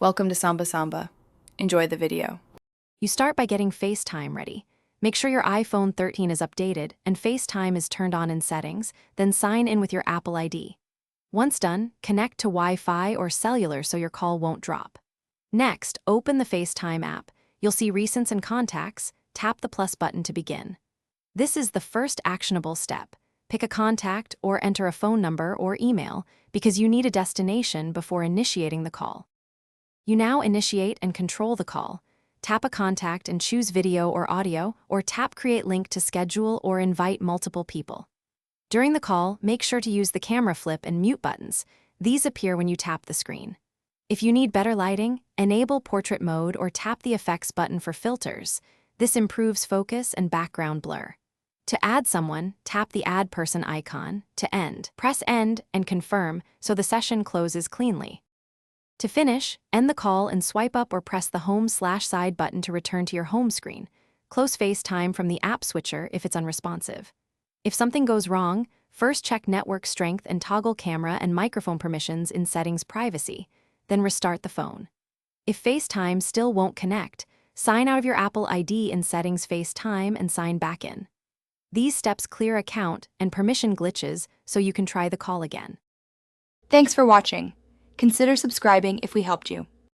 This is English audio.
Welcome to Samba Samba. Enjoy the video. You start by getting FaceTime ready. Make sure your iPhone 13 is updated and FaceTime is turned on in settings, then sign in with your Apple ID. Once done, connect to Wi-Fi or cellular so your call won't drop. Next, open the FaceTime app. You'll see recents and contacts. Tap the plus button to begin. This is the first actionable step. Pick a contact or enter a phone number or email because you need a destination before initiating the call. You now initiate and control the call. Tap a contact and choose video or audio, or tap Create Link to schedule or invite multiple people. During the call, make sure to use the camera flip and mute buttons. These appear when you tap the screen. If you need better lighting, enable portrait mode or tap the effects button for filters. This improves focus and background blur. To add someone, tap the Add Person icon. To end, press End and confirm so the session closes cleanly. To finish, end the call and swipe up or press the home/side button to return to your home screen. Close FaceTime from the app switcher if it's unresponsive. If something goes wrong, first check network strength and toggle camera and microphone permissions in Settings Privacy, then restart the phone. If FaceTime still won't connect, sign out of your Apple ID in Settings FaceTime and sign back in. These steps clear account and permission glitches so you can try the call again. Thanks for watching. Consider subscribing if we helped you.